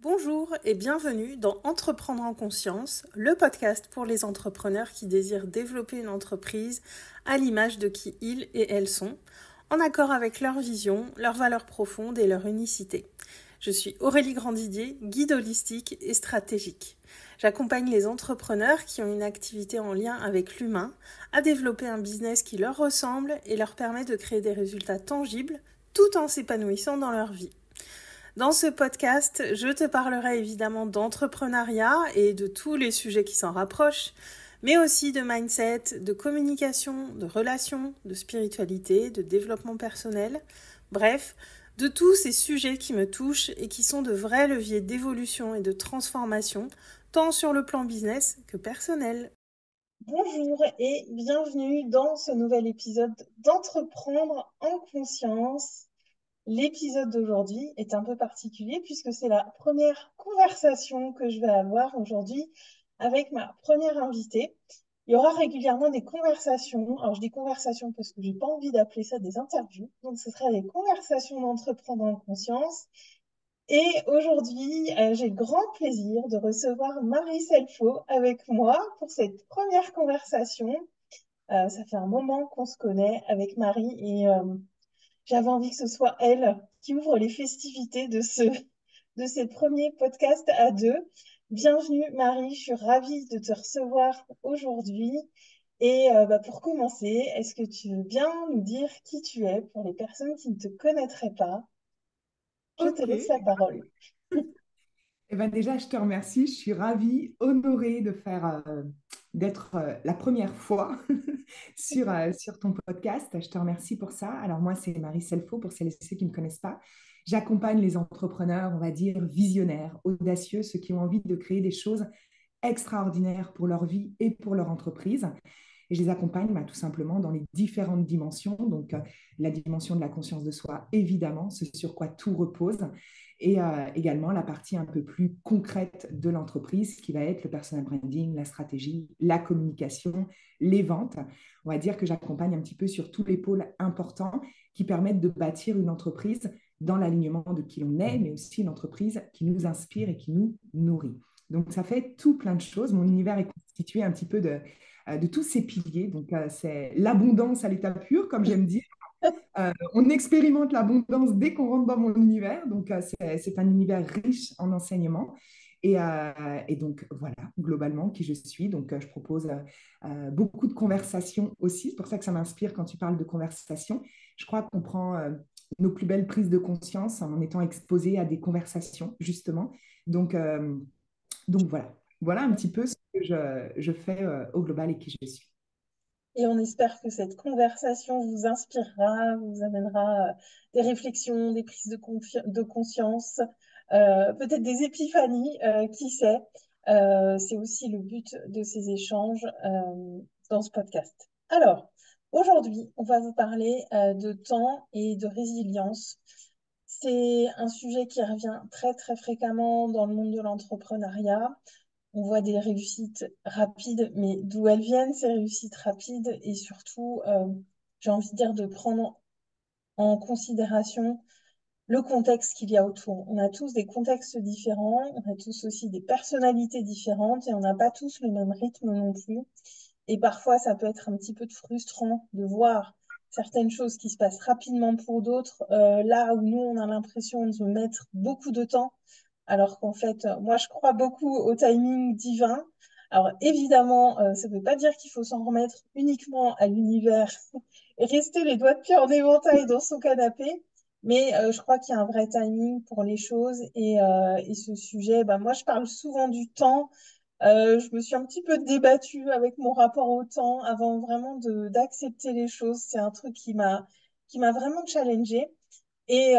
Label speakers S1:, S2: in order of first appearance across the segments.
S1: Bonjour et bienvenue dans Entreprendre en conscience, le podcast pour les entrepreneurs qui désirent développer une entreprise à l'image de qui ils et elles sont, en accord avec leur vision, leurs valeurs profondes et leur unicité. Je suis Aurélie Grandidier, guide holistique et stratégique. J'accompagne les entrepreneurs qui ont une activité en lien avec l'humain à développer un business qui leur ressemble et leur permet de créer des résultats tangibles tout en s'épanouissant dans leur vie. Dans ce podcast, je te parlerai évidemment d'entrepreneuriat et de tous les sujets qui s'en rapprochent, mais aussi de mindset, de communication, de relations, de spiritualité, de développement personnel, bref, de tous ces sujets qui me touchent et qui sont de vrais leviers d'évolution et de transformation, tant sur le plan business que personnel. Bonjour et bienvenue dans ce nouvel épisode d'Entreprendre en conscience. L'épisode d'aujourd'hui est un peu particulier puisque c'est la première conversation que je vais avoir aujourd'hui avec ma première invitée. Il y aura régulièrement des conversations. Alors, je dis conversations parce que j'ai pas envie d'appeler ça des interviews. Donc, ce sera des conversations d'entreprendre en conscience. Et aujourd'hui, j'ai le grand plaisir de recevoir Marie Selfo avec moi pour cette première conversation. Ça fait un moment qu'on se connaît avec Marie et j'avais envie que ce soit elle qui ouvre les festivités de ces premiers podcasts à deux. Bienvenue Marie, je suis ravie de te recevoir aujourd'hui. Et pour commencer, est-ce que tu veux bien nous dire qui tu es pour les personnes qui ne te connaîtraient pas? Je te
S2: Ok.
S1: laisse la parole.
S2: Eh ben déjà, je te remercie. Je suis ravie, honorée d'être la première fois sur ton podcast. Je te remercie pour ça. Alors moi, c'est Marie Selfo, pour celles et ceux qui ne me connaissent pas. J'accompagne les entrepreneurs, on va dire, visionnaires, audacieux, ceux qui ont envie de créer des choses extraordinaires pour leur vie et pour leur entreprise. Et je les accompagne tout simplement dans les différentes dimensions. Donc, la dimension de la conscience de soi, évidemment, ce sur quoi tout repose. Et également la partie un peu plus concrète de l'entreprise, qui va être le personal branding, la stratégie, la communication, les ventes. On va dire que j'accompagne un petit peu sur tous les pôles importants qui permettent de bâtir une entreprise dans l'alignement de qui l'on est, mais aussi une entreprise qui nous inspire et qui nous nourrit. Donc, ça fait tout plein de choses. Mon univers est constitué un petit peu de tous ces piliers. Donc, c'est l'abondance à l'état pur, comme j'aime dire. On expérimente l'abondance dès qu'on rentre dans mon univers. Donc, c'est un univers riche en enseignements. Et donc, voilà, globalement, qui je suis. Donc, je propose beaucoup de conversations aussi. C'est pour ça que ça m'inspire quand tu parles de conversation. Je crois qu'on prend nos plus belles prises de conscience en étant exposé à des conversations, justement. Donc, donc voilà. Voilà un petit peu ce que je fais au global et qui je suis.
S1: Et on espère que cette conversation vous inspirera, vous amènera des réflexions, des prises de conscience, peut-être des épiphanies, qui sait. C'est aussi le but de ces échanges dans ce podcast. Alors, aujourd'hui, on va vous parler de temps et de résilience. C'est un sujet qui revient très, très fréquemment dans le monde de l'entrepreneuriat. On voit des réussites rapides, mais d'où elles viennent, ces réussites rapides, et surtout, j'ai envie de dire de prendre en considération le contexte qu'il y a autour. On a tous des contextes différents, on a tous aussi des personnalités différentes, et on n'a pas tous le même rythme non plus. Et parfois, ça peut être un petit peu frustrant de voir certaines choses qui se passent rapidement pour d'autres, là où nous, on a l'impression de mettre beaucoup de temps alors qu'en fait, moi, je crois beaucoup au timing divin. Alors, évidemment, ça ne veut pas dire qu'il faut s'en remettre uniquement à l'univers et rester les doigts de pied en éventail dans son canapé. Mais je crois qu'il y a un vrai timing pour les choses. Et ce sujet, bah, moi, je parle souvent du temps. Je me suis un petit peu débattue avec mon rapport au temps avant vraiment d'accepter les choses. C'est un truc qui m'a vraiment challengée. Et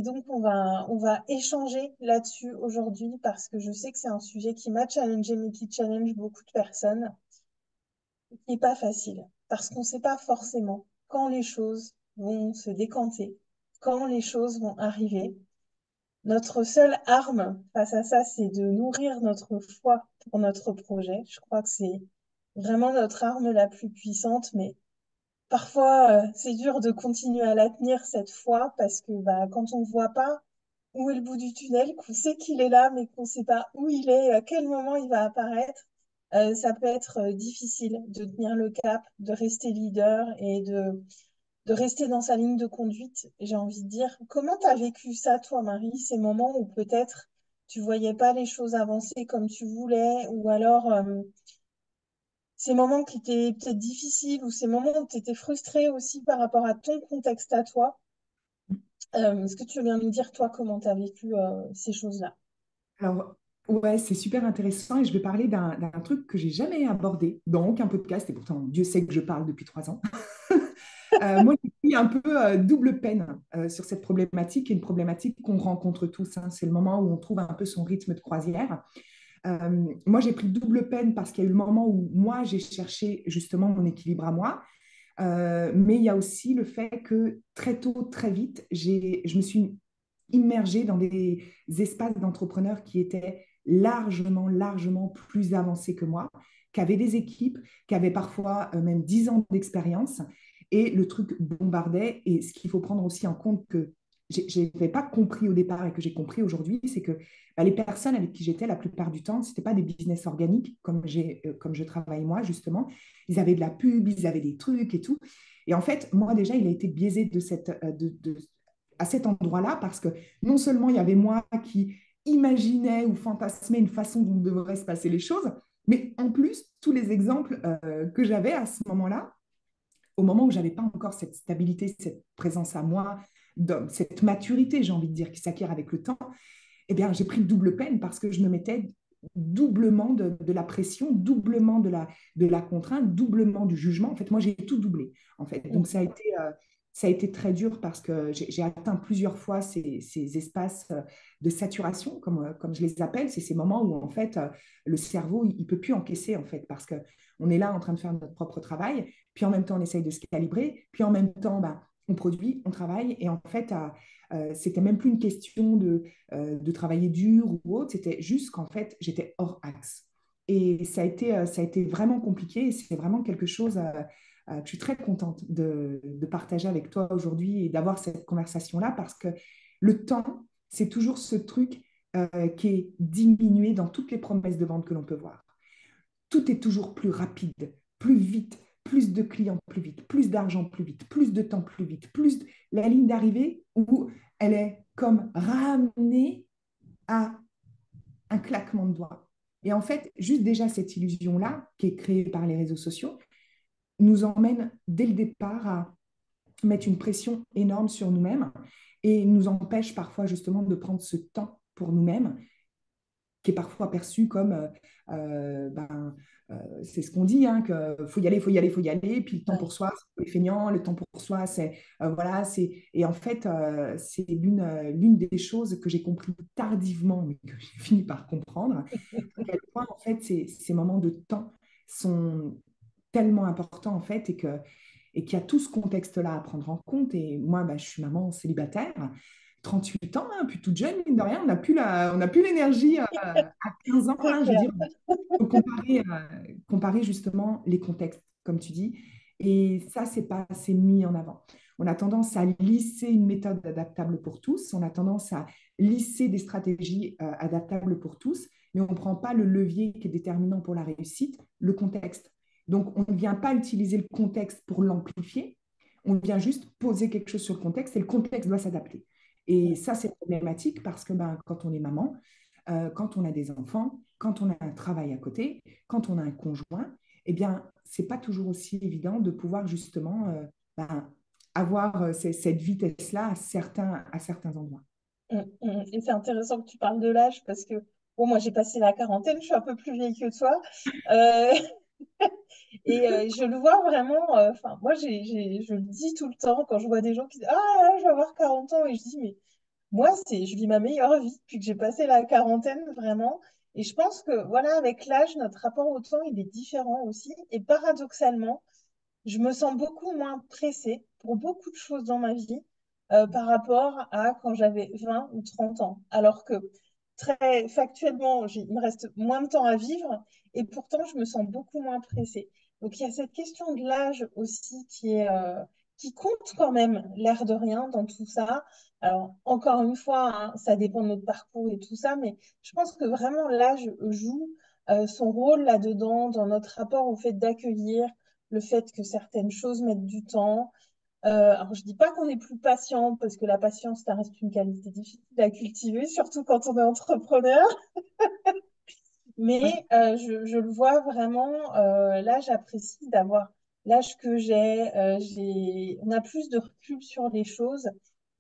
S1: donc, on va échanger là-dessus aujourd'hui parce que je sais que c'est un sujet qui m'a challengé, mais qui challenge beaucoup de personnes, et qui n'est pas facile parce qu'on ne sait pas forcément quand les choses vont se décanter, quand les choses vont arriver. Notre seule arme face à ça, c'est de nourrir notre foi pour notre projet. Je crois que c'est vraiment notre arme la plus puissante, mais parfois, c'est dur de continuer à la tenir cette foi parce que bah, quand on ne voit pas où est le bout du tunnel, qu'on sait qu'il est là, mais qu'on ne sait pas où il est, à quel moment il va apparaître. Ça peut être difficile de tenir le cap, de rester leader et de rester dans sa ligne de conduite, j'ai envie de dire. Comment tu as vécu ça, toi, Marie, ces moments où peut-être tu voyais pas les choses avancer comme tu voulais, ou alors ces moments qui étaient peut-être difficiles, ou ces moments où tu étais frustrée aussi par rapport à ton contexte à toi. Est-ce que tu veux bien nous dire, toi, comment tu as vécu ces choses-là?
S2: Alors, ouais, c'est super intéressant et je vais parler d'un truc que j'ai jamais abordé dans aucun podcast et pourtant, Dieu sait que je parle depuis 3 ans. Moi, j'ai pris un peu double peine sur cette problématique et une problématique qu'on rencontre tous, hein. C'est le moment où on trouve un peu son rythme de croisière. Moi, j'ai pris double peine parce qu'il y a eu le moment où moi, j'ai cherché justement mon équilibre à moi. Mais il y a aussi le fait que très tôt, très vite, je me suis immergée dans des espaces d'entrepreneurs qui étaient largement, largement plus avancés que moi, qui avaient des équipes, qui avaient parfois même 10 ans d'expérience. Et le truc bombardait. Et ce qu'il faut prendre aussi en compte que je n'avais pas compris au départ et que j'ai compris aujourd'hui, c'est que bah, les personnes avec qui j'étais la plupart du temps, ce n'était pas des business organiques comme je travaille moi, justement. Ils avaient de la pub, ils avaient des trucs et tout. Et en fait, moi déjà, il a été biaisé à cet endroit-là parce que non seulement il y avait moi qui imaginais ou fantasmais une façon dont devraient se passer les choses, mais en plus, tous les exemples que j'avais à ce moment-là, au moment où j'avais pas encore cette stabilité, cette présence à moi, cette maturité, j'ai envie de dire, qui s'acquiert avec le temps, eh bien, j'ai pris double peine parce que je me mettais doublement de la pression, doublement de la contrainte, doublement du jugement. En fait, moi, j'ai tout doublé, en fait. Donc, ça a été très dur parce que j'ai atteint plusieurs fois ces espaces de saturation, comme je les appelle. C'est ces moments où, en fait, le cerveau, il ne peut plus encaisser, en fait, parce qu'on est là en train de faire notre propre travail, puis en même temps, on essaye de se calibrer, puis en même temps, bah, on produit, on travaille, et en fait, c'était même plus une question de travailler dur ou autre, c'était juste qu'en fait, j'étais hors axe. Et ça a été vraiment compliqué et c'est vraiment quelque chose que je suis très contente de partager avec toi aujourd'hui et d'avoir cette conversation-là parce que le temps, c'est toujours ce truc qui est diminué dans toutes les promesses de vente que l'on peut voir. Tout est toujours plus rapide, plus vite, plus de clients plus vite, plus d'argent plus vite, plus de temps plus vite, la ligne d'arrivée où elle est comme ramenée à un claquement de doigts. Et en fait, juste déjà cette illusion-là, qui est créée par les réseaux sociaux, nous emmène dès le départ à mettre une pression énorme sur nous-mêmes et nous empêche parfois justement de prendre ce temps pour nous-mêmes qui est parfois perçu comme, ben, c'est ce qu'on dit, hein, qu'il faut y aller, il faut y aller, il faut y aller, puis le temps
S1: Ouais.
S2: pour soi, c'est feignant, le temps pour soi, c'est, voilà, et en fait, c'est l'une des choses que j'ai compris tardivement, mais que j'ai fini par comprendre, à quel point, en fait, ces moments de temps sont tellement importants, en fait, et qu'il y a tout ce contexte-là à prendre en compte. Et moi, bah, je suis maman célibataire, 38 ans, hein, puis toute jeune, mine de rien, on n'a plus l'énergie à 15 ans,
S1: C'est
S2: hein, je veux
S1: clair.
S2: dire, faut comparer justement les contextes, comme tu dis. Et ça, c'est pas assez mis en avant. On a tendance à lisser une méthode adaptable pour tous, on a tendance à lisser des stratégies adaptables pour tous, mais on ne prend pas le levier qui est déterminant pour la réussite, le contexte. Donc, on ne vient pas utiliser le contexte pour l'amplifier, on vient juste poser quelque chose sur le contexte et le contexte doit s'adapter. Et ça, c'est problématique parce que ben, quand on est maman, quand on a des enfants, quand on a un travail à côté, quand on a un conjoint, eh bien, c'est pas toujours aussi évident de pouvoir justement ben, avoir cette vitesse-là à certains endroits.
S1: Et c'est intéressant que tu parles de l'âge parce que bon, moi j'ai passé la quarantaine, je suis un peu plus vieille que toi. Euh, je le vois vraiment, enfin, moi je le dis tout le temps quand je vois des gens qui disent ah, là, je vais avoir 40 ans et je dis mais moi je vis ma meilleure vie depuis que j'ai passé la quarantaine vraiment. Et je pense que voilà, avec l'âge, notre rapport au temps il est différent aussi. Et paradoxalement, je me sens beaucoup moins pressée pour beaucoup de choses dans ma vie par rapport à quand j'avais 20 ou 30 ans. Alors que très factuellement, il me reste moins de temps à vivre et pourtant je me sens beaucoup moins pressée. Donc il y a cette question de l'âge aussi qui compte quand même, l'air de rien, dans tout ça. Alors, encore une fois, hein, ça dépend de notre parcours et tout ça, mais je pense que vraiment l'âge joue son rôle là-dedans, dans notre rapport au fait d'accueillir le fait que certaines choses mettent du temps. Alors, je dis pas qu'on est plus patient, parce que la patience, ça reste une qualité difficile à cultiver, surtout quand on est entrepreneur.
S2: Ouais.
S1: Mais je le vois vraiment, là, j'apprécie d'avoir l'âge que on a plus de recul sur les choses.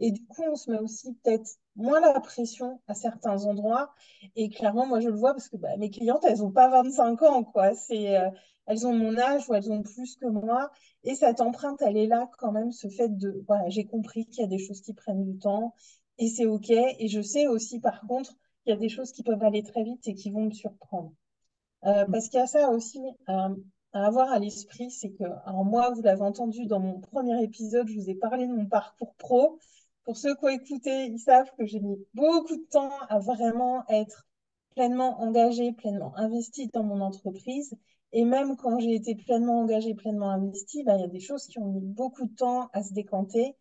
S1: Et du coup, on se met aussi peut-être moins la pression à certains endroits. Et clairement, moi, je le vois parce que bah, mes clientes, elles n'ont pas 25 ans, quoi. Elles ont mon âge ou elles ont plus que moi. Et cette empreinte, elle est là quand même, ce fait de, voilà, j'ai compris qu'il y a des choses qui prennent du temps et c'est OK. Et je sais aussi, par contre, il y a des choses qui peuvent aller très vite et qui vont me surprendre. Parce qu'il y a ça aussi à avoir à l'esprit, c'est que, alors moi, vous l'avez entendu dans mon premier épisode, je vous ai parlé de mon parcours pro. Pour ceux qui ont écouté, ils savent que j'ai mis beaucoup de temps à vraiment être pleinement engagée, pleinement investie dans mon entreprise. Et même quand j'ai été pleinement engagée, pleinement investie, ben, il y a des choses qui ont mis beaucoup de temps à se décanter.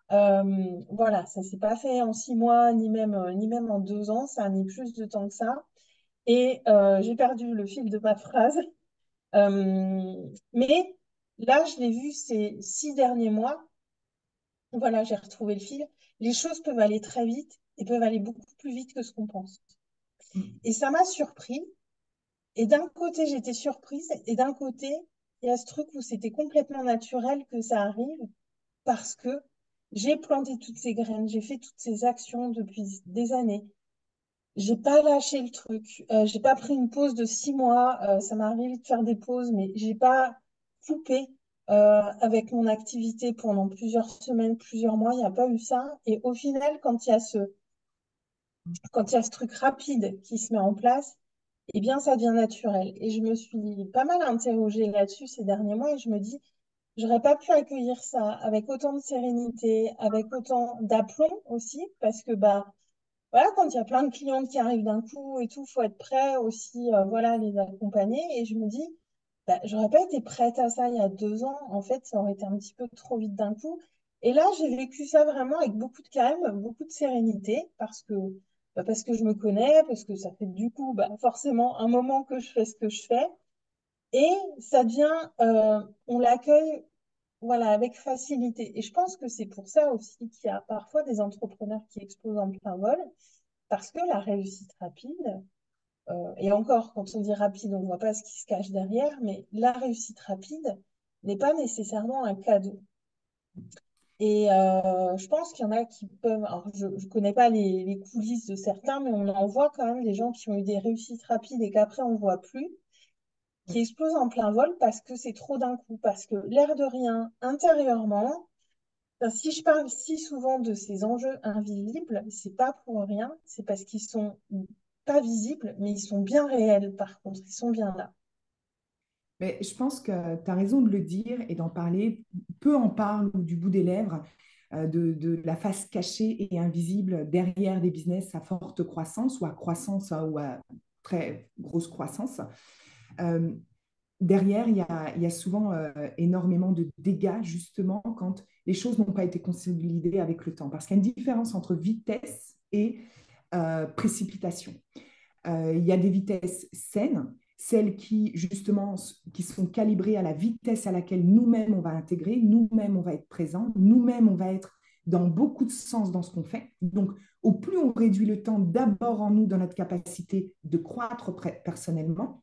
S1: Voilà, ça s'est pas fait en 6 mois, ni même en 2 ans, ça a mis plus de temps que ça. Et j'ai perdu le fil de ma phrase. Mais là, je l'ai vu ces 6 derniers mois. Voilà, j'ai retrouvé le fil. Les choses peuvent aller très vite et peuvent aller beaucoup plus vite que ce qu'on pense. Et ça m'a surpris. Et d'un côté, j'étais surprise. Et d'un côté, il y a ce truc où c'était complètement naturel que ça arrive parce que j'ai planté toutes ces graines, j'ai fait toutes ces actions depuis des années. J'ai pas lâché le truc. J'ai pas pris une pause de 6 mois. Ça m'est arrivé de faire des pauses, mais j'ai pas coupé avec mon activité pendant plusieurs semaines, plusieurs mois. Il n'y a pas eu ça. Et au final, quand il y a ce truc rapide qui se met en place, eh bien, ça devient naturel. Et je me suis pas mal interrogée là-dessus ces derniers mois et je me dis, j'aurais pas pu accueillir ça avec autant de sérénité, avec autant d'aplomb aussi, parce que bah voilà, quand il y a plein de clientes qui arrivent d'un coup et tout, faut être prêt aussi, voilà, les accompagner. Et je me dis, bah, j'aurais pas été prête à ça il y a 2 ans. En fait, ça aurait été un petit peu trop vite d'un coup. Et là, j'ai vécu ça vraiment avec beaucoup de calme, beaucoup de sérénité, parce que je me connais, parce que ça fait du coup, bah, forcément un moment que je fais ce que je fais. Et ça devient, on l'accueille, voilà, avec facilité. Et je pense que c'est pour ça aussi qu'il y a parfois des entrepreneurs qui explosent en plein vol parce que la réussite rapide, et encore, quand on dit rapide, on ne voit pas ce qui se cache derrière, mais la réussite rapide n'est pas nécessairement un cadeau. Et je pense qu'il y en a qui peuvent, alors je ne connais pas les coulisses de certains, mais on en voit quand même des gens qui ont eu des réussites rapides et qu'après on ne voit plus, qui explosent en plein vol parce que c'est trop d'un coup, parce que l'air de rien, intérieurement, enfin, si je parle si souvent de ces enjeux invisibles, c'est pas pour rien, c'est parce qu'ils sont pas visibles, mais ils sont bien réels par contre, ils sont bien là.
S2: Mais je pense que tu as raison de le dire et d'en parler. Peu en parlent du bout des lèvres de la face cachée et invisible derrière des business à forte croissance ou à croissance ou à très grosse croissance. Euh, Derrière, il y a souvent énormément de dégâts, justement, quand les choses n'ont pas été consolidées avec le temps. Parce qu'il y a une différence entre vitesse et précipitation. Il y a des vitesses saines, celles qui, justement, qui sont calibrées à la vitesse à laquelle nous-mêmes, on va intégrer, nous-mêmes, on va être présent, nous-mêmes, on va être dans beaucoup de sens dans ce qu'on fait. Donc, au plus on réduit le temps d'abord en nous, dans notre capacité de croître personnellement,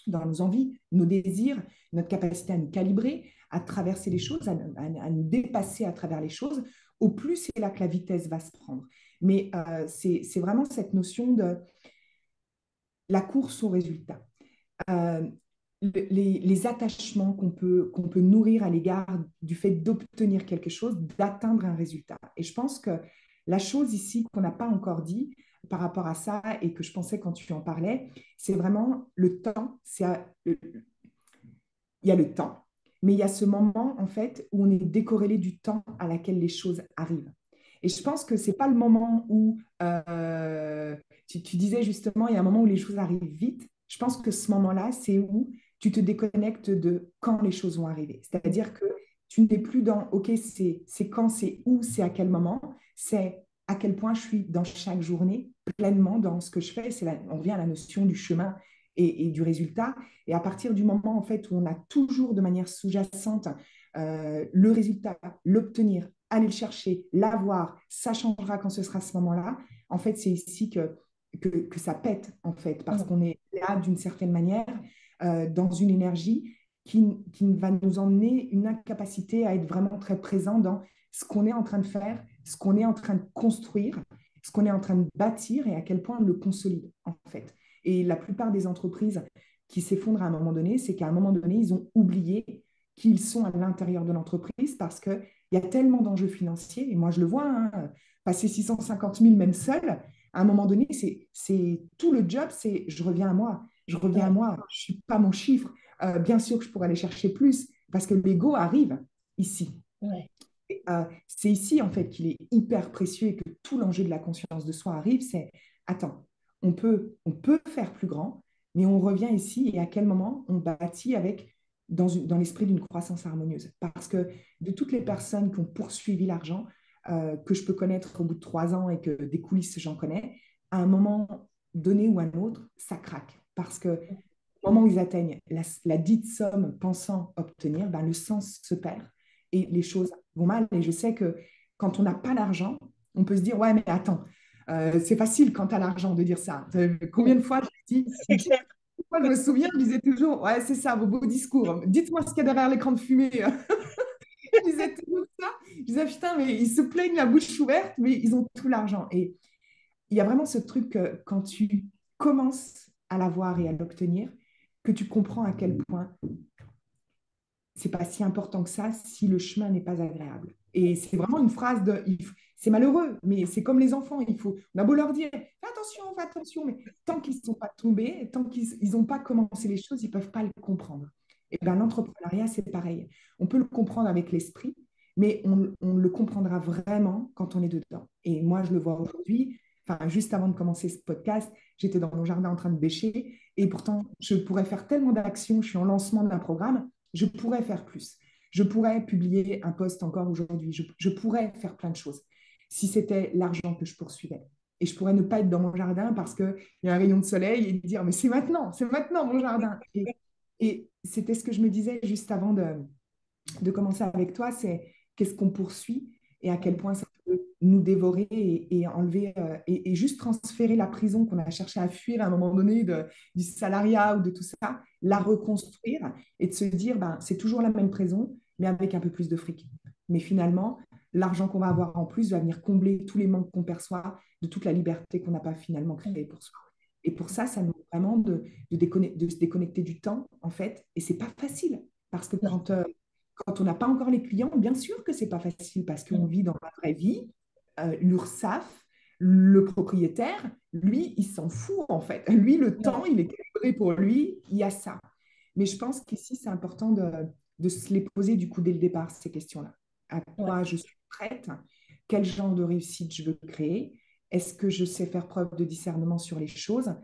S2: dans nos envies, nos désirs, notre capacité à nous calibrer, à traverser les choses, à nous dépasser à travers les choses, au plus c'est là que la vitesse va se prendre. Mais c'est vraiment cette notion de la course au résultat. Euh, les attachements qu'on peut nourrir à l'égard du fait d'obtenir quelque chose, d'atteindre un résultat. Et je pense que la chose ici qu'on n'a pas encore dit par rapport à ça et que je pensais quand tu en parlais, c'est vraiment le temps. Il y a le temps, mais il y a ce moment en fait où on est décorrélé du temps à laquelle les choses arrivent. Et je pense que c'est pas le moment où tu disais justement, il y a un moment où les choses arrivent vite. Je pense que ce moment-là, c'est où tu te déconnectes de quand les choses vont arriver. C'est-à-dire que tu n'es plus dans, OK, c'est quand, c'est où, c'est à quel moment, c'est à quel point je suis dans chaque journée pleinement dans ce que je fais. On revient à la notion du chemin et du résultat. Et à partir du moment, en fait, où on a toujours de manière sous-jacente le résultat, l'obtenir, aller le chercher, l'avoir, ça changera quand ce sera ce moment-là. En fait, c'est ici que ça pète, en fait, parce qu'on est là d'une certaine manière, dans une énergie qui va nous emmener une incapacité à être vraiment très présent dans ce qu'on est en train de faire, ce qu'on est en train de construire, ce qu'on est en train de bâtir et à quel point on le consolide, en fait. Et la plupart des entreprises qui s'effondrent à un moment donné, c'est qu'à un moment donné, ils ont oublié qu'ils sont à l'intérieur de l'entreprise parce qu'il y a tellement d'enjeux financiers. Et moi, je le vois, hein, passer 650 000 même seul, à un moment donné, c'est tout le job, c'est je reviens à moi. Je reviens à
S1: Ouais,
S2: moi, je ne suis pas mon chiffre. Bien sûr que je pourrais aller chercher plus parce que l'ego arrive ici.
S1: ouais,
S2: C'est ici en fait qu'il est hyper précieux et que tout l'enjeu de la conscience de soi arrive. C'est attends, on peut faire plus grand, mais on revient ici et à quel moment on bâtit avec dans l'esprit d'une croissance harmonieuse. Parce que de toutes les personnes qui ont poursuivi l'argent, que je peux connaître au bout de 3 ans et que des coulisses j'en connais, à un moment donné ou à un autre, ça craque. Parce que au moment où ils atteignent la dite somme pensant obtenir, ben, le sens se perd et les choses vont mal. Et je sais que quand on n'a pas l'argent, on peut se dire, ouais, mais attends, c'est facile quand tu as l'argent de dire ça. Combien
S1: ouais.
S2: de fois je dis,
S1: C'est clair.
S2: moi, je me souviens, je disais toujours, ouais, c'est ça, vos beaux discours. Dites-moi ce qu'il y a derrière l'écran de fumée. Je disais toujours ça. Je disais, putain, mais ils se plaignent la bouche ouverte, mais ils ont tout l'argent. Et il y a vraiment ce truc que quand tu commences à l'avoir et à l'obtenir, que tu comprends à quel point c'est pas si important que ça si le chemin n'est pas agréable. Et c'est vraiment une phrase c'est malheureux, mais c'est comme les enfants, on a beau leur dire, fais attention, mais tant qu'ils ne sont pas tombés, tant qu'ils n'ont pas commencé les choses, ils ne peuvent pas le comprendre. Et bien l'entrepreneuriat, c'est pareil. On peut le comprendre avec l'esprit, mais on le comprendra vraiment quand on est dedans. Et moi, je le vois aujourd'hui, enfin, juste avant de commencer ce podcast, j'étais dans mon jardin en train de bêcher, et pourtant, je pourrais faire tellement d'actions, je suis en lancement d'un programme, je pourrais faire plus. Je pourrais publier un post encore aujourd'hui. Je pourrais faire plein de choses si c'était l'argent que je poursuivais. Et je pourrais ne pas être dans mon jardin parce qu'il y a un rayon de soleil et dire, mais c'est maintenant mon jardin. Et c'était ce que je me disais juste avant de commencer avec toi, c'est qu'est-ce qu'on poursuit et à quel point ça peut nous dévorer et enlever et juste transférer la prison qu'on a cherché à fuir à un moment donné du salariat ou de tout ça, la reconstruire et de se dire ben, c'est toujours la même prison, mais avec un peu plus de fric. Mais finalement, l'argent qu'on va avoir en plus va venir combler tous les manques qu'on perçoit de toute la liberté qu'on n'a pas finalement créée pour soi. Et pour ça, ça nous demande vraiment de se déconnecter du temps, en fait. Et c'est pas facile. Parce que
S1: Non.
S2: quand on n'a pas encore les clients, bien sûr que c'est pas facile parce qu'on vit dans la vraie vie. L'URSSAF, le propriétaire, lui, il s'en fout en fait. Lui, le
S1: Ouais,
S2: temps, il est calibré pour lui, il y a ça. Mais je pense qu'ici, c'est important de se les poser du coup dès le départ, ces questions-là. À
S1: ouais,
S2: quoi je suis prête? Quel genre de réussite je veux créer? Est-ce que je sais faire preuve de discernement sur les choses?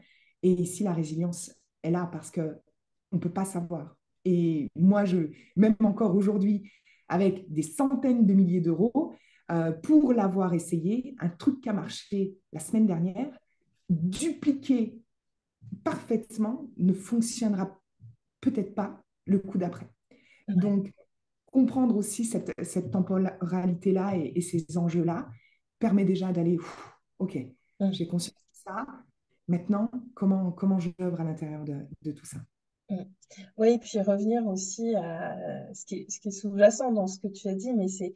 S2: Et ici, la résilience est là parce qu'on ne peut pas savoir. Et moi, même encore aujourd'hui, avec des centaines de milliers d'euros, pour l'avoir essayé, un truc qui a marché la semaine dernière, dupliqué parfaitement, ne fonctionnera peut-être pas le coup d'après.
S1: ouais.
S2: Donc, comprendre aussi cette temporalité-là et ces enjeux-là permet déjà d'aller, OK,
S1: Mm,
S2: j'ai conscience de ça. Maintenant, comment j'œuvre à l'intérieur de tout ça?
S1: mm. Oui, puis revenir aussi à ce qui est sous-jacent dans ce que tu as dit, mais c'est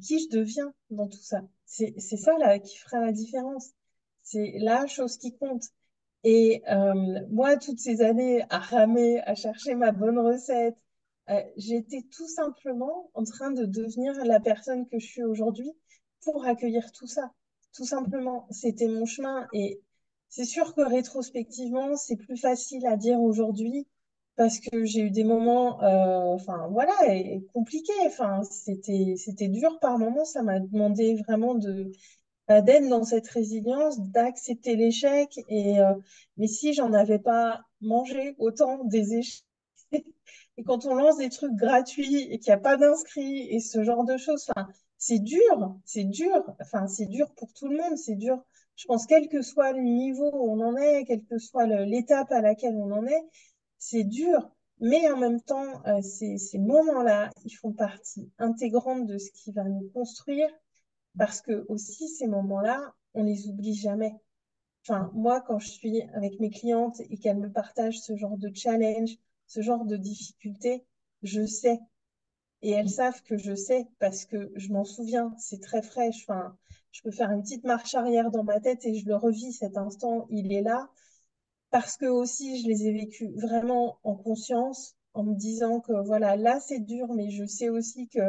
S1: qui je deviens dans tout ça. C'est ça là qui fera la différence. C'est la chose qui compte. Et moi, toutes ces années à ramer, à chercher ma bonne recette, j'étais tout simplement en train de devenir la personne que je suis aujourd'hui pour accueillir tout ça. Tout simplement, c'était mon chemin. Et c'est sûr que rétrospectivement, c'est plus facile à dire aujourd'hui parce que j'ai eu des moments, enfin voilà, compliqués. Enfin, c'était dur par moments. Ça m'a demandé vraiment d'être dans cette résilience, d'accepter l'échec. Mais si j'en avais pas mangé autant des échecs, Et quand on lance des trucs gratuits et qu'il n'y a pas d'inscrits et ce genre de choses, enfin, c'est dur, c'est dur. Enfin, c'est dur pour tout le monde, c'est dur. Je pense, quel que soit le niveau où on en est, quelle que soit l'étape à laquelle on en est, c'est dur. Mais en même temps, ces moments-là, ils font partie intégrante de ce qui va nous construire parce que aussi, ces moments-là, on les oublie jamais. Enfin, moi, quand je suis avec mes clientes et qu'elles me partagent ce genre de challenge, ce genre de difficulté, je sais. Et elles savent que je sais parce que je m'en souviens. C'est très fraîche. Enfin, je peux faire une petite marche arrière dans ma tête et je le revis cet instant. Il est là parce que aussi, je les ai vécus vraiment en conscience, en me disant que voilà, là, c'est dur, mais je sais aussi que,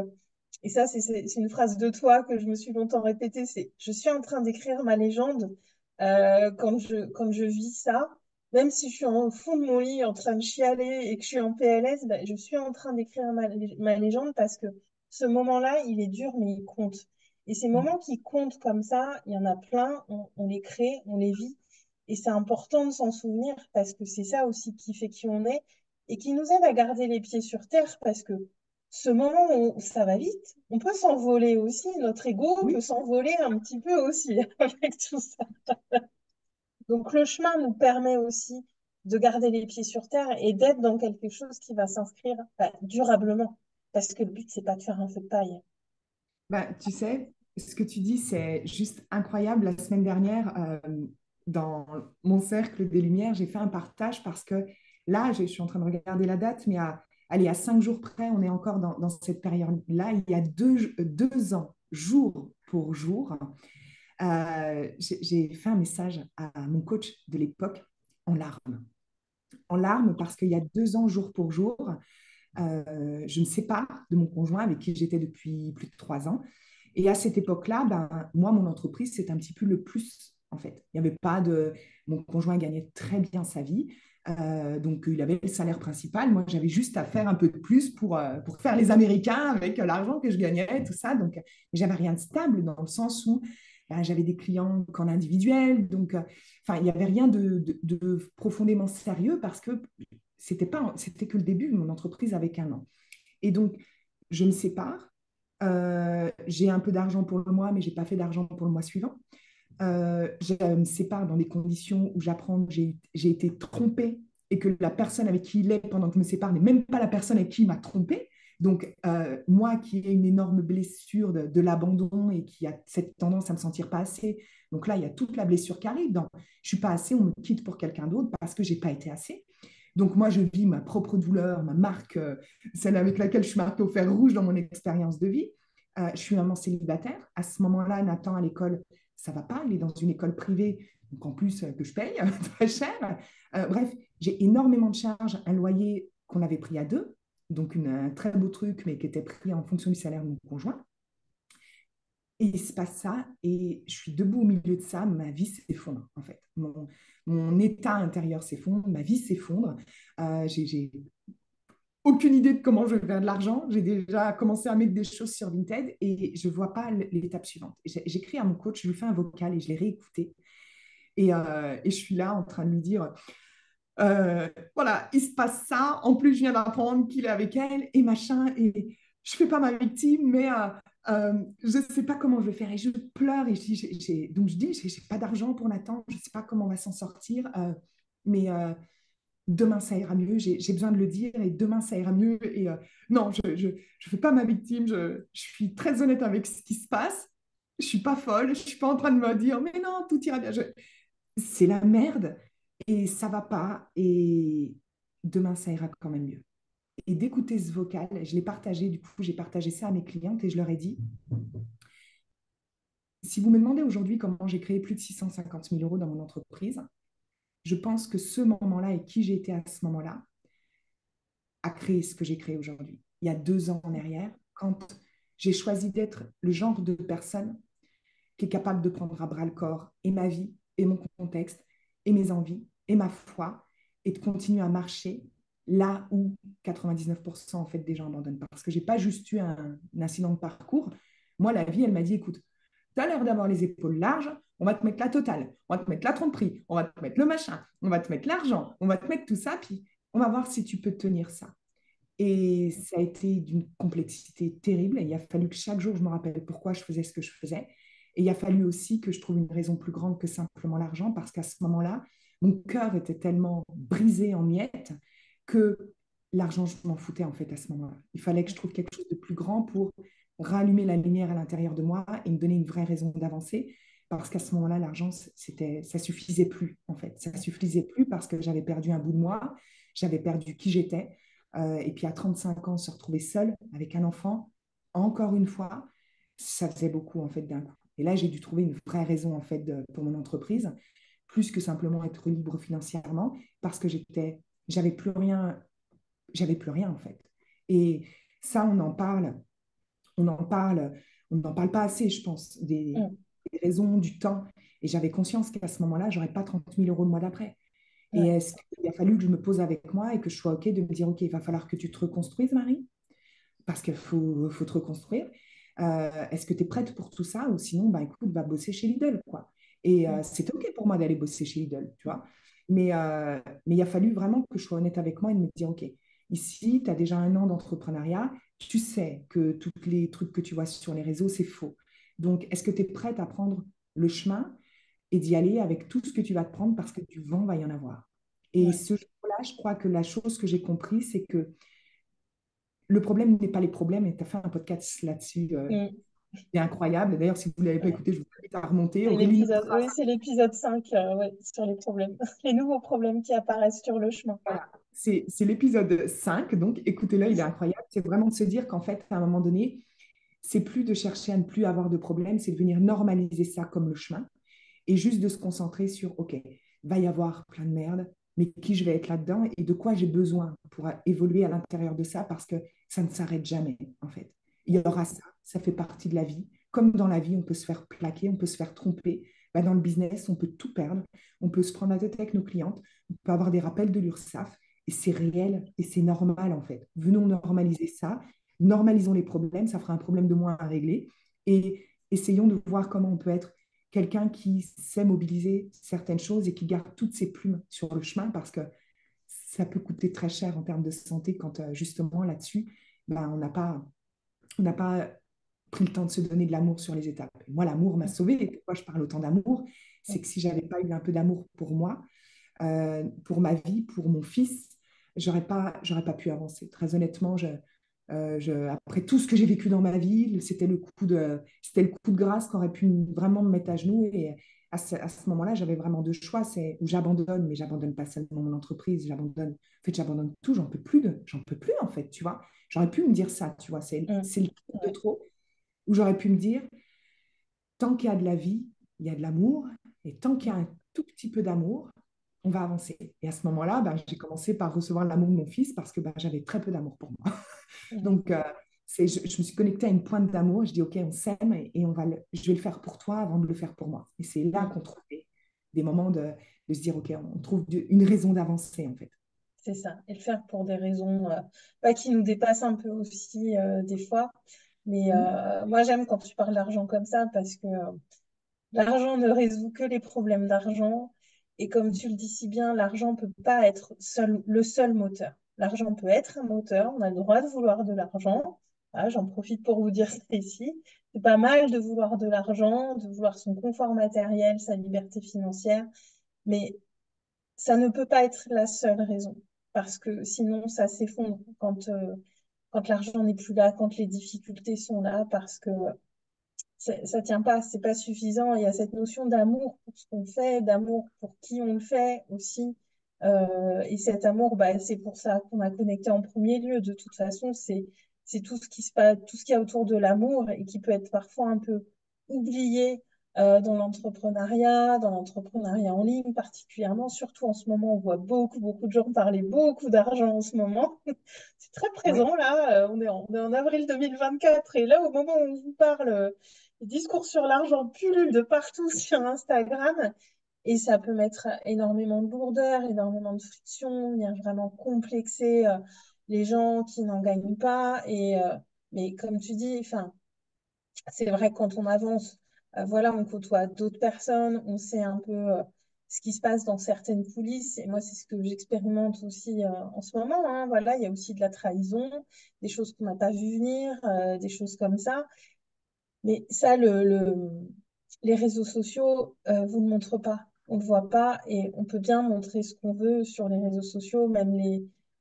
S1: et ça, c'est une phrase de toi que je me suis longtemps répétée, c'est, je suis en train d'écrire ma légende quand je vis ça. Même si je suis en fond de mon lit en train de chialer et que je suis en PLS, ben, je suis en train d'écrire ma légende parce que ce moment-là, il est dur, mais il compte. Et ces moments qui comptent comme ça, il y en a plein, on les crée, on les vit. Et c'est important de s'en souvenir parce que c'est ça aussi qui fait qui on est et qui nous aide à garder les pieds sur terre parce que ce moment où ça va vite, on peut s'envoler aussi, notre ego peut
S2: Oui.
S1: s'envoler un petit peu aussi avec tout ça. Donc le chemin nous permet aussi de garder les pieds sur terre et d'être dans quelque chose qui va s'inscrire durablement. Parce que le but, c'est pas de faire un feu de paille.
S2: Ben, tu sais, ce que tu dis, c'est juste incroyable. La semaine dernière, dans mon cercle des Lumières, j'ai fait un partage parce que là, je suis en train de regarder la date, mais allez, à 5 jours près, on est encore dans cette période-là. Il y a 2 ans, jour pour jour, j'ai fait un message à mon coach de l'époque en larmes. En larmes parce qu'il y a 2 ans, jour pour jour, je me sépare de mon conjoint avec qui j'étais depuis plus de 3 ans. Et à cette époque-là, ben, moi, mon entreprise, c'était un petit peu le plus, en fait. Il n'y avait pas de... Mon conjoint gagnait très bien sa vie. Donc, il avait le salaire principal. Moi, j'avais juste à faire un peu de plus pour faire les Américains avec l'argent que je gagnais, tout ça. Donc, j'avais rien de stable dans le sens où ben, j'avais des clients qu'en individuel. Donc, enfin, il n'y avait rien de profondément sérieux parce que c'était que le début. Mon entreprise avait qu'un an. Et donc, je me sépare. J'ai un peu d'argent pour le mois, mais je n'ai pas fait d'argent pour le mois suivant. Je me sépare dans des conditions où j'apprends que j'ai été trompée et que la personne avec qui il est pendant que je me sépare n'est même pas la personne avec qui il m'a trompée. Donc, moi qui ai une énorme blessure de l'abandon et qui a cette tendance à me sentir pas assez, donc là, il y a toute la blessure qui arrive. Dans, je suis pas assez, on me quitte pour quelqu'un d'autre parce que j'ai pas été assez. Donc, moi, je vis ma propre douleur, ma marque, celle avec laquelle je suis marquée au fer rouge dans mon expérience de vie. Je suis maman célibataire. À ce moment-là, Nathan, à l'école, ça va pas. Il est dans une école privée, donc en plus que je paye très cher. Bref, j'ai énormément de charges, un loyer qu'on avait pris à deux, donc un très beau truc, mais qui était pris en fonction du salaire de mon conjoint. Et il se passe ça, et je suis debout au milieu de ça, ma vie s'effondre, en fait. Mon état intérieur s'effondre, ma vie s'effondre. J'ai aucune idée de comment je vais faire de l'argent. J'ai déjà commencé à mettre des choses sur Vinted et je ne vois pas l'étape suivante. J'écris à mon coach, je lui fais un vocal et je l'ai réécouté. Et je suis là en train de lui dire, voilà, il se passe ça. En plus, je viens d'apprendre qu'il est avec elle et machin. Et je ne fais pas ma victime, mais je ne sais pas comment je vais faire. Et je pleure et je dis, donc je dis, j'ai pas d'argent pour Nathan, je ne sais pas comment on va s'en sortir. Mais demain ça ira mieux, j'ai besoin de le dire et demain ça ira mieux. Et non, je ne fais pas ma victime, je suis très honnête avec ce qui se passe. Je ne suis pas folle, je ne suis pas en train de me dire, mais non, tout ira bien. C'est la merde et ça va pas et demain ça ira quand même mieux. Et d'écouter ce vocal, je l'ai partagé, du coup j'ai partagé ça à mes clientes et je leur ai dit, si vous me demandez aujourd'hui comment j'ai créé plus de 650 000 euros dans mon entreprise, je pense que ce moment-là et qui j'ai été à ce moment-là a créé ce que j'ai créé aujourd'hui. Il y a 2 ans en arrière, quand j'ai choisi d'être le genre de personne qui est capable de prendre à bras le corps et ma vie et mon contexte et mes envies et ma foi et de continuer à marcher là où 99% en fait des gens abandonnent. Parce que j'ai pas juste eu un incident de parcours. Moi, la vie, elle m'a dit, écoute, tu as l'air d'avoir les épaules larges, on va te mettre la totale, on va te mettre la tromperie, on va te mettre le machin, on va te mettre l'argent, on va te mettre tout ça, puis on va voir si tu peux tenir ça. Et ça a été d'une complexité terrible. Et il a fallu que chaque jour, je me rappelle pourquoi je faisais ce que je faisais. Et il a fallu aussi que je trouve une raison plus grande que simplement l'argent, parce qu'à ce moment-là, mon cœur était tellement brisé en miettes que l'argent, je m'en foutais en fait à ce moment-là. Il fallait que je trouve quelque chose de plus grand pour rallumer la lumière à l'intérieur de moi et me donner une vraie raison d'avancer. Parce qu'à ce moment-là, l'argent, ça suffisait plus en fait. Ça suffisait plus parce que j'avais perdu un bout de moi, j'avais perdu qui j'étais. Et puis à 35 ans, se retrouver seule avec un enfant, encore une fois, ça faisait beaucoup en fait d'un coup. Et là, j'ai dû trouver une vraie raison en fait pour mon entreprise, plus que simplement être libre financièrement, parce que j'avais plus rien en fait. Et ça, on en parle, on n'en parle pas assez, je pense,
S1: Mm.
S2: des raisons, du temps. Et j'avais conscience qu'à ce moment-là, j'aurais pas 30 000 € le mois d'après. Et
S1: Ouais,
S2: est-ce qu'il a fallu que je me pose avec moi et que je sois OK de me dire, OK, il va falloir que tu te reconstruises, Marie, parce qu'il faut te reconstruire. Est-ce que tu es prête pour tout ça? Ou sinon, bah, écoute, va bosser chez Lidl, quoi. Et
S1: mm,
S2: c'était OK pour moi d'aller bosser chez Lidl, tu vois. Mais il a fallu vraiment que je sois honnête avec moi et de me dire, OK, ici, tu as déjà 1 an d'entrepreneuriat, tu sais que tous les trucs que tu vois sur les réseaux, c'est faux. Donc, est-ce que tu es prête à prendre le chemin et d'y aller avec tout ce que tu vas te prendre parce que du vent va y en avoir. Et
S1: ouais.
S2: ce jour-là, je crois que la chose que j'ai compris, c'est que le problème n'est pas les problèmes. Et tu as fait un podcast là-dessus,
S1: Mm,
S2: c'est incroyable. D'ailleurs, si vous ne l'avez pas
S1: ouais.
S2: écouté, je vous invite à remonter.
S1: C'est
S2: Aurélie
S1: l'épisode,
S2: mettra
S1: oui, c'est l'épisode 5 ouais, sur les problèmes, les nouveaux problèmes qui apparaissent sur le chemin.
S2: voilà. C'est l'épisode 5, donc écoutez-le, il est incroyable. C'est vraiment de se dire qu'en fait, à un moment donné, c'est plus de chercher à ne plus avoir de problème, c'est de venir normaliser ça comme le chemin. Et juste de se concentrer sur, OK, va y avoir plein de merde, mais qui je vais être là-dedans et de quoi j'ai besoin pour évoluer à l'intérieur de ça parce que ça ne s'arrête jamais, en fait. Il y aura ça, ça fait partie de la vie. Comme dans la vie, on peut se faire plaquer, on peut se faire tromper. Bah, dans le business, on peut tout perdre, on peut se prendre la tête avec nos clientes, on peut avoir des rappels de l'URSSAF et c'est réel et c'est normal, en fait. Venons normaliser ça, normalisons les problèmes, ça fera un problème de moins à régler et essayons de voir comment on peut être quelqu'un qui sait mobiliser certaines choses et qui garde toutes ses plumes sur le chemin parce que ça peut coûter très cher en termes de santé quand justement là-dessus, ben, on n'a pas pris le temps de se donner de l'amour sur les étapes. Et moi, l'amour m'a sauvée. Et pourquoi je parle autant d'amour? C'est que si j'avais pas eu un peu d'amour pour moi, pour ma vie, pour mon fils, j'aurais pas pu avancer. Très honnêtement, après tout ce que j'ai vécu dans ma vie, c'était le coup de grâce qui aurait pu vraiment me mettre à genoux. Et à ce moment-là, j'avais vraiment deux choix. C'est où j'abandonne, mais j'abandonne pas seulement mon entreprise, j'abandonne tout. J'en peux plus en fait, tu vois. J'aurais pu me dire ça, tu vois. C'est
S1: Mm,
S2: c'est le truc de
S1: ouais,
S2: trop. Où j'aurais pu me dire, tant qu'il y a de la vie, il y a de l'amour. Et tant qu'il y a un tout petit peu d'amour, on va avancer. Et à ce moment-là, ben, j'ai commencé par recevoir l'amour de mon fils parce que ben, j'avais très peu d'amour pour moi.
S1: mm,
S2: Donc, je me suis connectée à une pointe d'amour. Je dis, OK, on s'aime et je vais le faire pour toi avant de le faire pour moi. Et c'est là
S1: mm.
S2: qu'on trouve des moments de se dire, OK, on trouve une raison d'avancer, en fait.
S1: C'est ça. Et le faire pour des raisons bah, qui nous dépassent un peu aussi des fois. Mais
S2: Mhm.
S1: moi, j'aime quand tu parles d'argent comme ça parce que l'argent ne résout que les problèmes d'argent. Et comme tu le dis si bien, l'argent ne peut pas être le seul moteur. L'argent peut être un moteur. On a le droit de vouloir de l'argent. Ah, j'en profite pour vous dire ça ici. C'est pas mal de vouloir de l'argent, de vouloir son confort matériel, sa liberté financière. Mais ça ne peut pas être la seule raison. Parce que sinon, ça s'effondre quand l'argent n'est plus là, quand les difficultés sont là, parce que ça tient pas, c'est pas suffisant. Il y a cette notion d'amour pour ce qu'on fait, d'amour pour qui on le fait aussi. Et cet amour, bah, c'est pour ça qu'on a connecté en premier lieu. De toute façon, c'est tout ce qui se passe, tout ce qu'il y a autour de l'amour et qui peut être parfois un peu oublié dans l'entrepreneuriat en ligne particulièrement. Surtout en ce moment, on voit beaucoup, beaucoup de gens parler beaucoup d'argent en ce moment. C'est très
S2: Ouais.
S1: présent là. On est en avril 2024 et là, au moment où on vous parle, les discours sur l'argent pullulent de partout sur Instagram et ça peut mettre énormément de lourdeur, énormément de friction, venir vraiment complexer les gens qui n'en gagnent pas. Mais comme tu dis, enfin, c'est vrai que quand on avance, voilà, on côtoie d'autres personnes, on sait un peu ce qui se passe dans certaines coulisses. Et moi, c'est ce que j'expérimente aussi en ce moment, hein. Voilà, il y a aussi de la trahison, des choses qu'on n'a pas vues venir, des choses comme ça. Mais ça, les réseaux sociaux vous le montrent pas. On ne le voit pas et on peut bien montrer ce qu'on veut sur les réseaux sociaux, même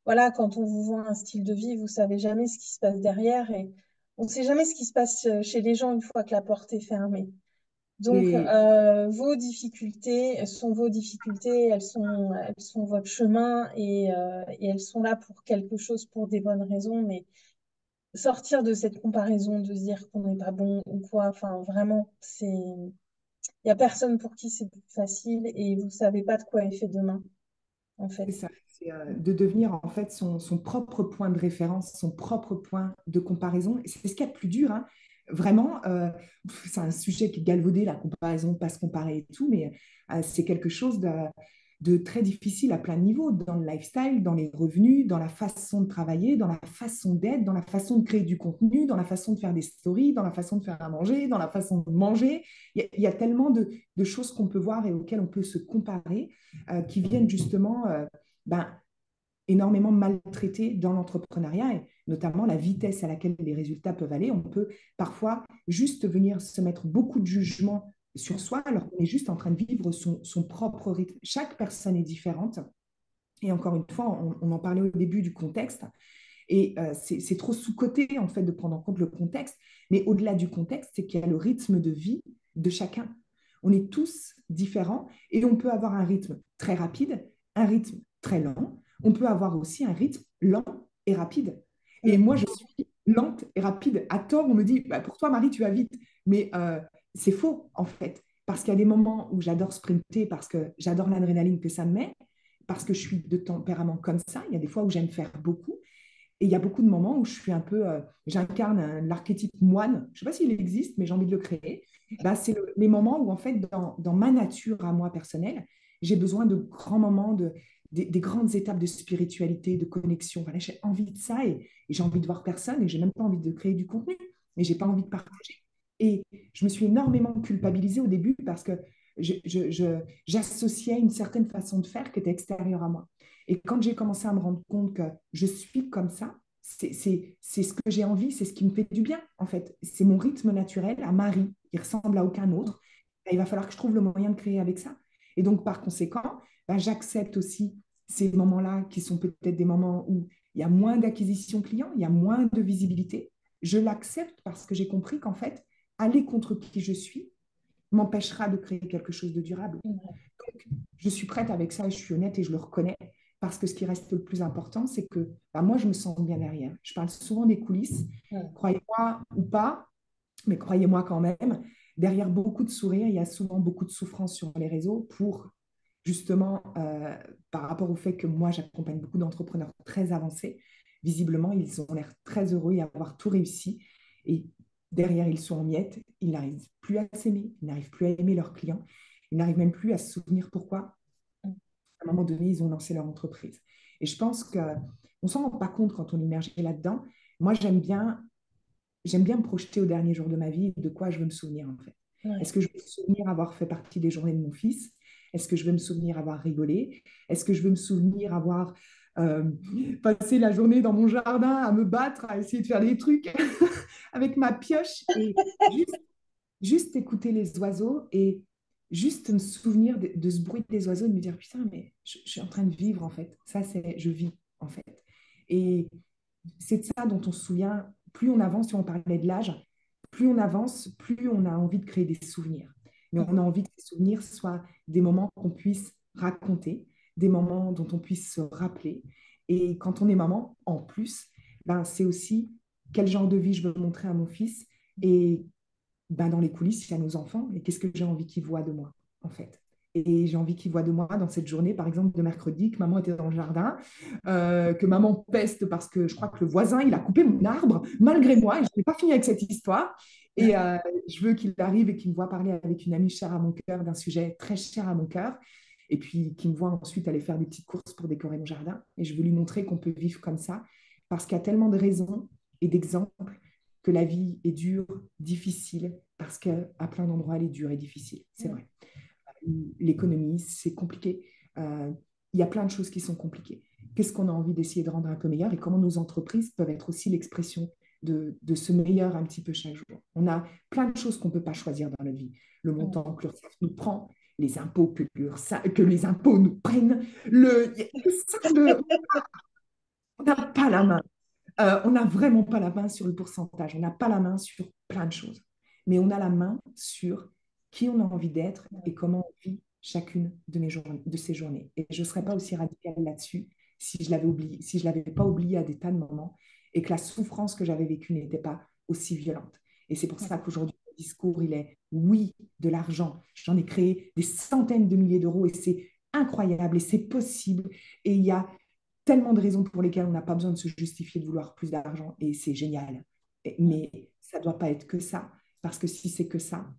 S1: voilà, quand on vous vend un style de vie, vous savez jamais ce qui se passe derrière et on ne sait jamais ce qui se passe chez les gens une fois que la porte est fermée. Donc,
S2: Et
S1: vos difficultés sont vos difficultés, elles sont votre chemin et elles sont là pour quelque chose, pour des bonnes raisons, mais sortir de cette comparaison, de se dire qu'on n'est pas bon ou quoi, enfin vraiment, il y a personne pour qui c'est plus facile et vous savez pas de quoi est fait demain, en
S2: c'est
S1: fait.
S2: ça, c'est de devenir en fait son propre point de référence, son propre point de comparaison. Et c'est ce qu'il y a de plus dur, hein. Vraiment, c'est un sujet qui est galvaudé, la comparaison, pas se comparer et tout, mais c'est quelque chose de très difficile à plein de niveaux, dans le lifestyle, dans les revenus, dans la façon de travailler, dans la façon d'être, dans la façon de créer du contenu, dans la façon de faire des stories, dans la façon de faire à manger, dans la façon de manger. Il y a tellement de choses qu'on peut voir et auxquelles on peut se comparer qui viennent justement ben, énormément maltraités dans l'entrepreneuriat et notamment la vitesse à laquelle les résultats peuvent aller. On peut parfois juste venir se mettre beaucoup de jugement sur soi alors qu'on est juste en train de vivre son propre rythme. Chaque personne est différente. Et encore une fois, on en parlait au début du contexte. Et c'est trop sous-coté, en fait, de prendre en compte le contexte. Mais au-delà du contexte, c'est qu'il y a le rythme de vie de chacun. On est tous différents et on peut avoir un rythme très rapide, un rythme très lent. On peut avoir aussi un rythme lent et rapide. Et
S1: Mm.
S2: moi, je suis lente et rapide. À tort, on me dit, bah, pour toi, Marie, tu vas vite. Mais c'est faux, en fait. Parce qu'il y a des moments où j'adore sprinter, parce que j'adore l'adrénaline que ça me met, parce que je suis de tempérament comme ça. Il y a des fois où j'aime faire beaucoup. Et il y a beaucoup de moments où je suis un peu, j'incarne l'archétype moine. Je ne sais pas s'il existe, mais j'ai envie de le créer. Ben, c'est les moments où, en fait, dans ma nature à moi personnelle, j'ai besoin de grands moments, des grandes étapes de spiritualité, de connexion. Voilà, j'ai envie de ça et j'ai envie de voir personne et j'ai même pas envie de créer du contenu, mais j'ai pas envie de partager. Et je me suis énormément culpabilisée au début parce que j'associais une certaine façon de faire qui était extérieure à moi. Et quand j'ai commencé à me rendre compte que je suis comme ça, c'est ce que j'ai envie, c'est ce qui me fait du bien, en fait. C'est mon rythme naturel à Marie, qui ressemble à aucun autre. Et il va falloir que je trouve le moyen de créer avec ça. Et donc, par conséquent, ben, j'accepte aussi ces moments-là qui sont peut-être des moments où il y a moins d'acquisition client, il y a moins de visibilité. Je l'accepte parce que j'ai compris qu'en fait, aller contre qui je suis m'empêchera de créer quelque chose de durable.
S1: Ouais.
S2: Donc, je suis prête avec ça, je suis honnête et je le reconnais. Parce que ce qui reste le plus important, c'est que bah, moi, je me sens bien derrière. Je parle souvent des coulisses,
S1: Ouais.
S2: croyez-moi ou pas, mais croyez-moi quand même, derrière beaucoup de sourires, il y a souvent beaucoup de souffrance sur les réseaux pour justement, par rapport au fait que moi, j'accompagne beaucoup d'entrepreneurs très avancés. Visiblement, ils ont l'air très heureux et avoir tout réussi. Et derrière, ils sont en miettes. Ils n'arrivent plus à s'aimer. Ils n'arrivent plus à aimer leurs clients. Ils n'arrivent même plus à se souvenir pourquoi à un moment donné, ils ont lancé leur entreprise. Et je pense qu'on ne s'en rend pas compte quand on est immergé là-dedans. Moi, j'aime bien me projeter au dernier jour de ma vie de quoi je veux me souvenir en fait. Est-ce
S1: Ouais.
S2: que je veux me souvenir avoir fait partie des journées de mon fils? Est-ce que je veux me souvenir avoir rigolé? Est-ce que je veux me souvenir avoir euh, passé la journée dans mon jardin à me battre, à essayer de faire des trucs avec ma pioche et juste écouter les oiseaux et juste me souvenir de ce bruit des oiseaux et de me dire putain, mais je suis en train de vivre en fait. Ça, c'est je vis en fait. Et c'est de ça dont on se souvient. Plus on avance, si on parlait de l'âge, plus on avance, plus on a envie de créer des souvenirs. Mais on a envie que ces souvenirs soient des moments qu'on puisse raconter, des moments dont on puisse se rappeler. Et quand on est maman, en plus, ben, c'est aussi quel genre de vie je veux montrer à mon fils et ben, dans les coulisses, il y a nos enfants et qu'est-ce que j'ai envie qu'ils voient de moi, en fait. Et j'ai envie qu'ils voient de moi dans cette journée, par exemple, de mercredi, que maman était dans le jardin, que maman peste parce que je crois que le voisin, il a coupé mon arbre, malgré moi, et je n'ai pas fini avec cette histoire. Et je veux qu'il arrive et qu'il me voit parler avec une amie chère à mon cœur d'un sujet très cher à mon cœur, et puis qu'il me voit ensuite aller faire des petites courses pour décorer mon jardin. Et je veux lui montrer qu'on peut vivre comme ça, parce qu'il y a tellement de raisons et d'exemples que la vie est dure, difficile, parce qu'à plein d'endroits, elle est dure et difficile. C'est
S1: Ouais.
S2: vrai. l'économie, c'est compliqué. Il y a plein de choses qui sont compliquées. Qu'est-ce qu'on a envie d'essayer de rendre un peu meilleur et comment nos entreprises peuvent être aussi l'expression de ce meilleur un petit peu chaque jour. On a plein de choses qu'on ne peut pas choisir dans notre vie. Le
S1: Mm.
S2: montant que l'URSSAF nous prend, les impôts que les impôts nous prennent, il y a tout ça on n'a pas la main. On n'a vraiment pas la main sur le pourcentage, on n'a pas la main sur plein de choses. Mais on a la main sur qui on a envie d'être et comment on vit chacune de ces journées. Et je ne serais pas aussi radicale là-dessus si je l'avais oublié, si je ne l'avais pas oublié à des tas de moments et que la souffrance que j'avais vécue n'était pas aussi violente. Et c'est pour ça qu'aujourd'hui, le discours, il est oui, de l'argent. J'en ai créé des centaines de milliers d'euros et c'est incroyable et c'est possible. Et il y a tellement de raisons pour lesquelles on n'a pas besoin de se justifier de vouloir plus d'argent et c'est génial. Mais ça ne doit pas être que ça, parce que si c'est que ça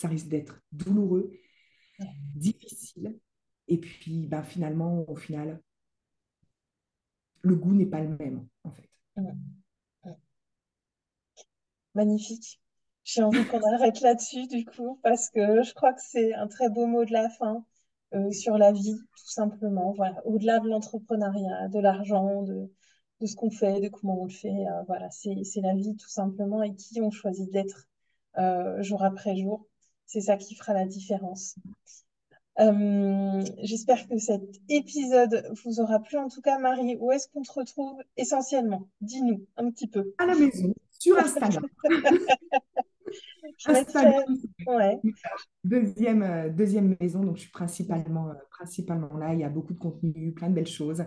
S2: risque d'être douloureux, difficile, et puis ben, finalement, au final, le goût n'est pas le même, en fait.
S1: Mm. Magnifique. J'ai envie qu'on arrête là-dessus, du coup, parce que je crois que c'est un très beau mot de la fin sur la vie, tout simplement. Voilà. Au-delà de l'entrepreneuriat, de l'argent, de ce qu'on fait, de comment on le fait. Voilà, c'est la vie, tout simplement, et qui on choisit d'être jour après jour. C'est ça qui fera la différence. J'espère que cet épisode vous aura plu. En tout cas, Marie, où est-ce qu'on te retrouve essentiellement? Dis-nous un petit peu.
S2: À la maison, sur Instagram.
S1: Je mettrai,
S2: Instagram,
S1: ouais,
S2: deuxième maison, donc je suis principalement là. Il y a beaucoup de contenu, plein de belles choses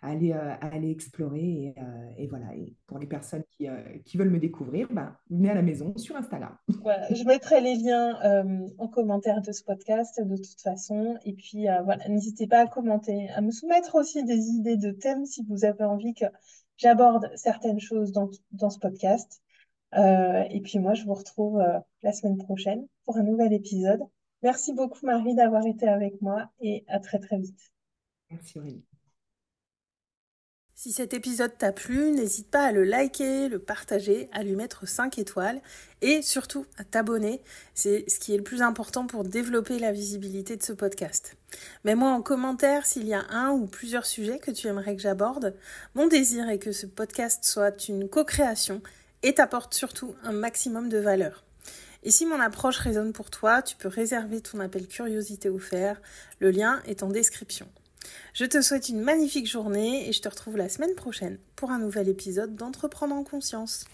S2: à aller explorer. Et voilà, et pour les personnes qui veulent me découvrir, ben, venez à la maison sur Instagram.
S1: voilà, je mettrai les liens en commentaire de ce podcast de toute façon. Et puis voilà, n'hésitez pas à commenter, à me soumettre aussi des idées de thèmes si vous avez envie que j'aborde certaines choses dans ce podcast. Et puis moi, je vous retrouve la semaine prochaine pour un nouvel épisode. Merci beaucoup, Marie, d'avoir été avec moi et à très très vite.
S2: Merci Aurélie.
S3: Si cet épisode t'a plu, n'hésite pas à le liker, le partager, à lui mettre 5 étoiles et surtout à t'abonner. C'est ce qui est le plus important pour développer la visibilité de ce podcast. Mets-moi en commentaire s'il y a un ou plusieurs sujets que tu aimerais que j'aborde. Mon désir est que ce podcast soit une co-création et t'apporte surtout un maximum de valeur. Et si mon approche résonne pour toi, tu peux réserver ton appel curiosité offert. Le lien est en description. Je te souhaite une magnifique journée et je te retrouve la semaine prochaine pour un nouvel épisode d'Entreprendre en conscience.